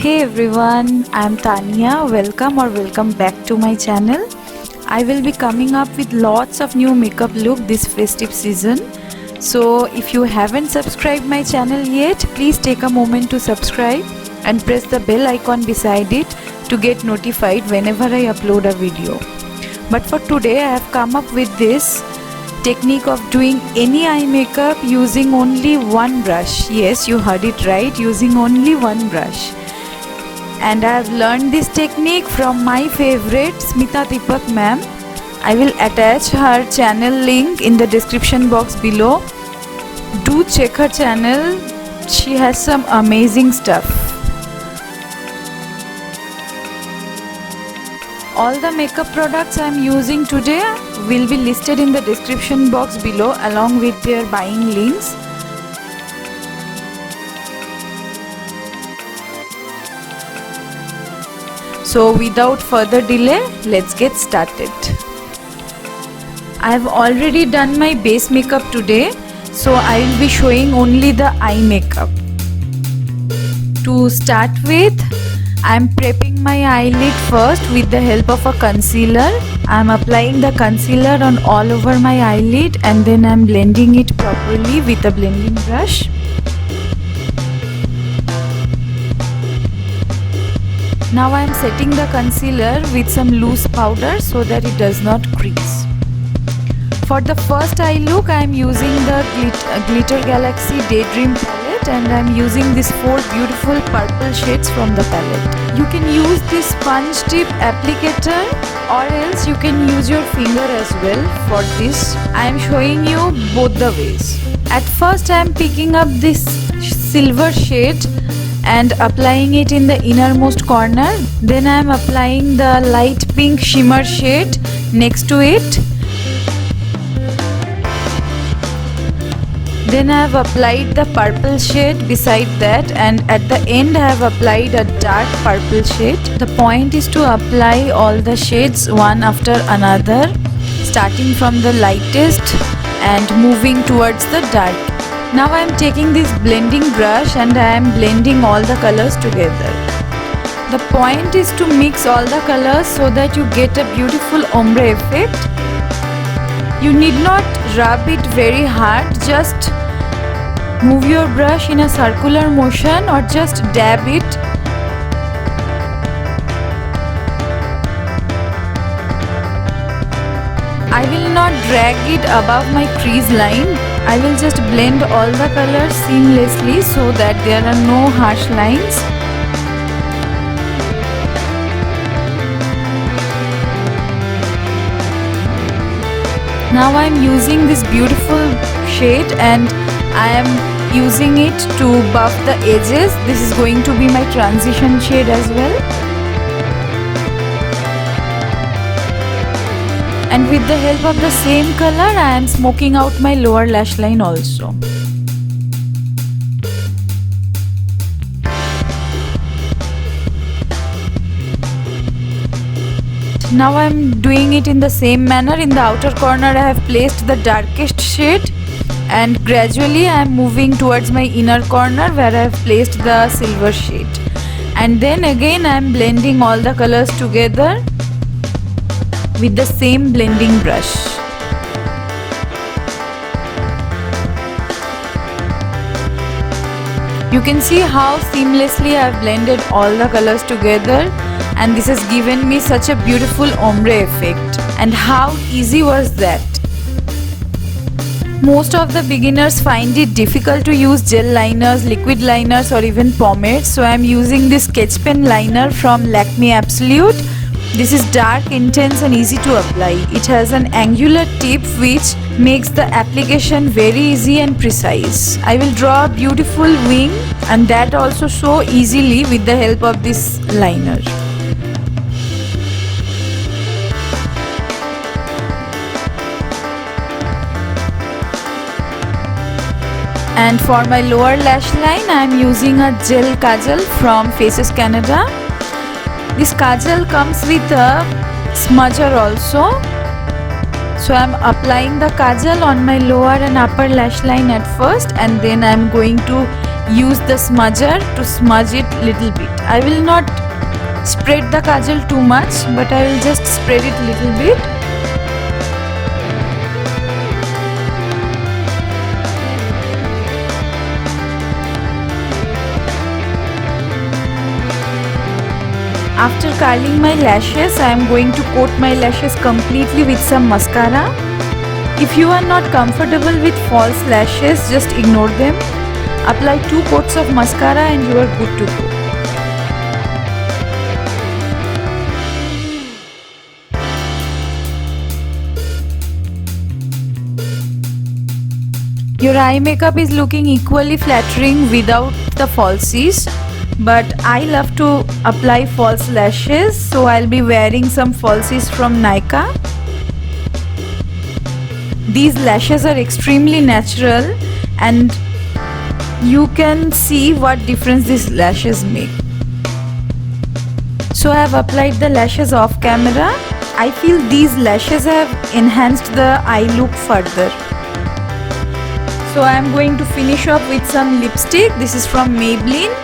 Hey everyone, I'm Tania. Welcome back to my channel. I will be coming up with lots of new makeup look this festive season. So if you haven't subscribed my channel yet, please take a moment to subscribe and press the bell icon beside it to get notified whenever I upload a video. But for today I have come up with this technique of doing any eye makeup using only one brush. Yes, you heard it right, using only one brush. And I have learned this technique from my favorite Smita Deepak ma'am. I will attach her channel link in the description box below. Do check her channel, she has some amazing stuff. All the makeup products I am using today will be listed in the description box below along with their buying links. So without further delay, let's get started. I have already done my base makeup today, so I will be showing only the eye makeup. To start with, I am prepping my eyelid first with the help of a concealer. I am applying the concealer on all over my eyelid and then I am blending it properly with a blending brush. Now I am setting the concealer with some loose powder so that it does not crease. For the first eye look, I am using the Glitter Galaxy Daydream palette and I am using these 4 beautiful purple shades from the palette. You can use this sponge tip applicator or else you can use your finger as well for this. I am showing you both the ways. At first I am picking up this silver shade and applying it in the innermost corner. Then I am applying the light pink shimmer shade next to it. Then I have applied the purple shade beside that, and at the end I have applied a dark purple shade. The point is to apply all the shades one after another, starting from the lightest and moving towards the dark. Now I am taking this blending brush and I am blending all the colors together. The point is to mix all the colors so that you get a beautiful ombre effect. You need not rub it very hard, just move your brush in a circular motion or just dab it. I will not drag it above my crease line. I will just blend all the colors seamlessly so that there are no harsh lines. Now I am using this beautiful shade and I am using it to buff the edges. This is going to be my transition shade as well. And with the help of the same color, I am smoking out my lower lash line also. Now I am doing it in the same manner. In the outer corner I have placed the darkest shade and gradually I am moving towards my inner corner where I have placed the silver shade. And then again I am blending all the colors together with the same blending brush. You can see how seamlessly I have blended all the colors together and this has given me such a beautiful ombre effect. And how easy was that? Most of the beginners find it difficult to use gel liners, liquid liners or even pomades, so I am using this sketch pen liner from Lakme Absolute. This is dark, intense and easy to apply. It has an angular tip which makes the application very easy and precise. I will draw a beautiful wing and that also so easily with the help of this liner. And for my lower lash line I am using a gel kajal from Faces Canada. This kajal comes with a smudger also. So I am applying the kajal on my lower and upper lash line at first and then I am going to use the smudger to smudge it little bit. I will not spread the kajal too much, but I will just spread it little bit. After curling my lashes, I am going to coat my lashes completely with some mascara. If you are not comfortable with false lashes, just ignore them. Apply 2 coats of mascara and you are good to go. Your eye makeup is looking equally flattering without the falsies. But I love to apply false lashes, so I'll be wearing some falsies from Nykaa. These lashes are extremely natural and you can see what difference these lashes make. So I have applied the lashes off camera. I feel these lashes have enhanced the eye look further. So I am going to finish off with some lipstick. This is from Maybelline.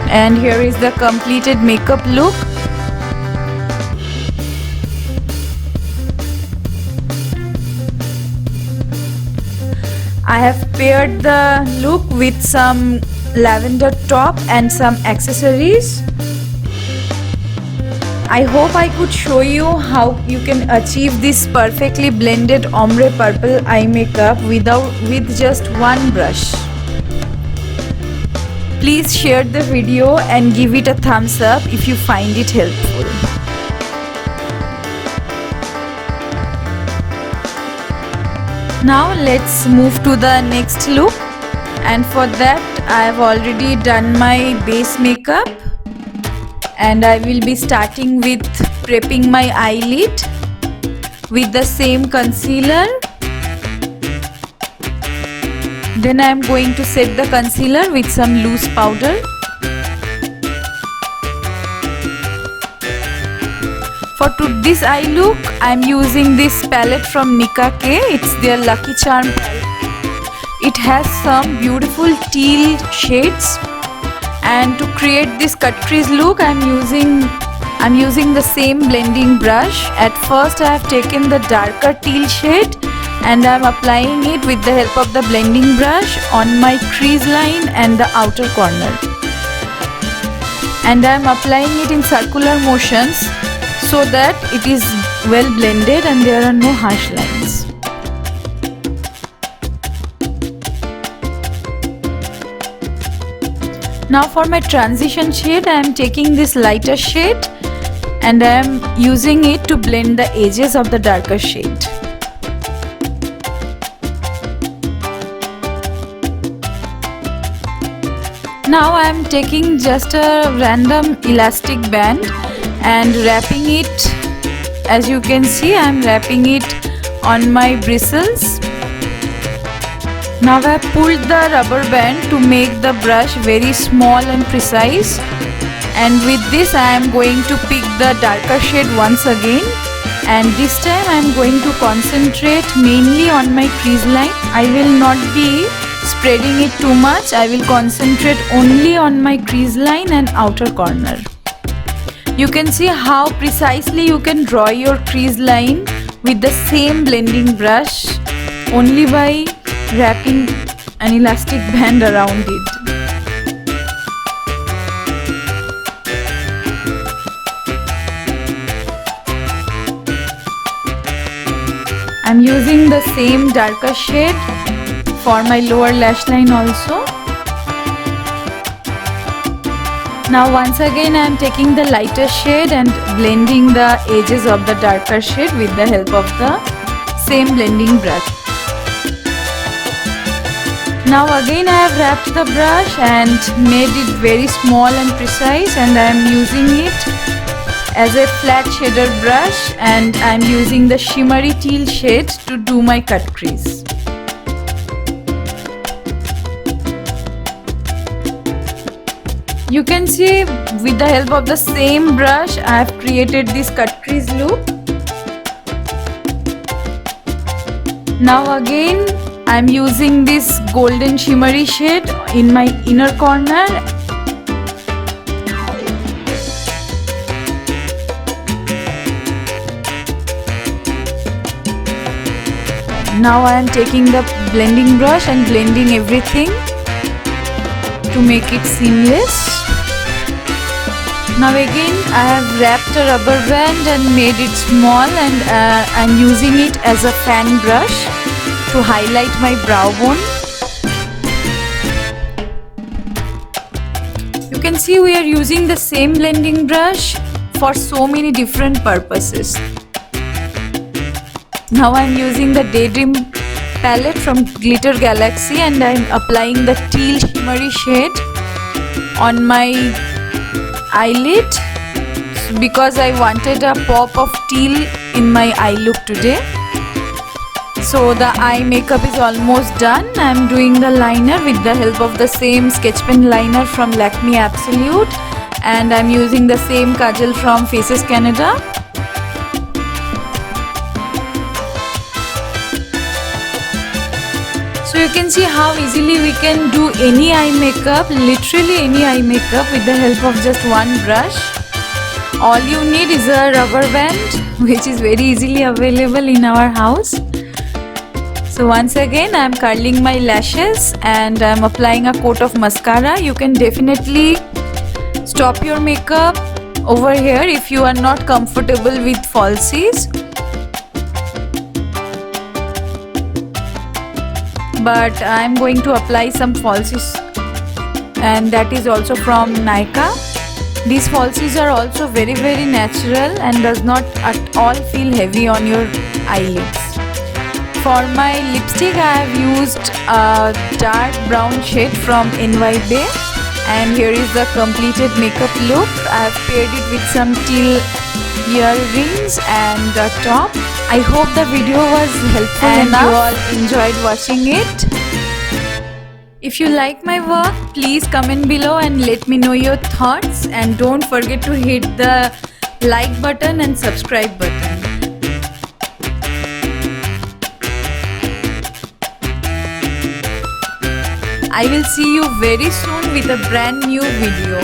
And here is the completed makeup look. I have paired the look with some lavender top and some accessories. I hope I could show you how you can achieve this perfectly blended ombre purple eye makeup with just one brush. Please share the video and give it a thumbs up if you find it helpful. Now let's move to the next look, and for that I have already done my base makeup and I will be starting with prepping my eyelid with the same concealer. Then I am going to set the concealer with some loose powder. For this eye look, I am using this palette from Nika K. It's their Lucky Charm palette. It has some beautiful teal shades, and to create this cut crease look, I'm using the same blending brush. At first, I have taken the darker teal shade and I'm applying it with the help of the blending brush on my crease line and the outer corner. And I'm applying it in circular motions so that it is well blended and there are no harsh lines. Now for my transition shade, I am taking this lighter shade and I am using it to blend the edges of the darker shade. Now I am taking just a random elastic band and wrapping it. As you can see, I am wrapping it on my bristles. Now I have pulled the rubber band to make the brush very small and precise, and with this I am going to pick the darker shade once again, and this time I am going to concentrate mainly on my crease line. I will not be spreading it too much. I will concentrate only on my crease line and outer corner. You can see how precisely you can draw your crease line with the same blending brush only by wrapping an elastic band around it. I'm using the same darker shade for my lower lash line also. Now once again I am taking the lighter shade and blending the edges of the darker shade with the help of the same blending brush. Now again I have wrapped the brush and made it very small and precise, and I am using it as a flat shader brush, and I am using the shimmery teal shade to do my cut crease. You can see with the help of the same brush I have created this cut crease look. Now again I'm using this golden shimmery shade in my inner corner. Now I am taking the blending brush and blending everything to make it seamless. Now again I have wrapped a rubber band and made it small, and I'm using it as a fan brush to highlight my brow bone. You can see we are using the same blending brush for so many different purposes. Now I'm using the Daydream palette from Glitter Galaxy, and I'm applying the teal shimmery shade on my eyelid because I wanted a pop of teal in my eye look today. So the eye makeup is almost done. I'm doing the liner with the help of the same sketch pen liner from Lakme Absolute, and I'm using the same kajal from Faces Canada. So you can see how easily we can do any eye makeup, literally any eye makeup, with the help of just one brush. All you need is a rubber band, which is very easily available in our house. So once again I am curling my lashes and I am applying a coat of mascara. You can definitely stop your makeup over here if you are not comfortable with falsies. But I am going to apply some falsies, and that is also from Nykaa. These falsies are also very natural and does not at all feel heavy on your eyelids. For my lipstick I have used a dark brown shade from NY Bay, and here is the completed makeup look. I have paired it with some teal earrings and a top. I hope the video was helpful and you all enjoyed watching it. If you like my work, please comment below and let me know your thoughts, and don't forget to hit the like button and subscribe button. I will see you very soon with a brand new video.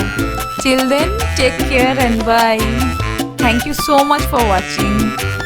Till then, take care and bye. Thank you so much for watching.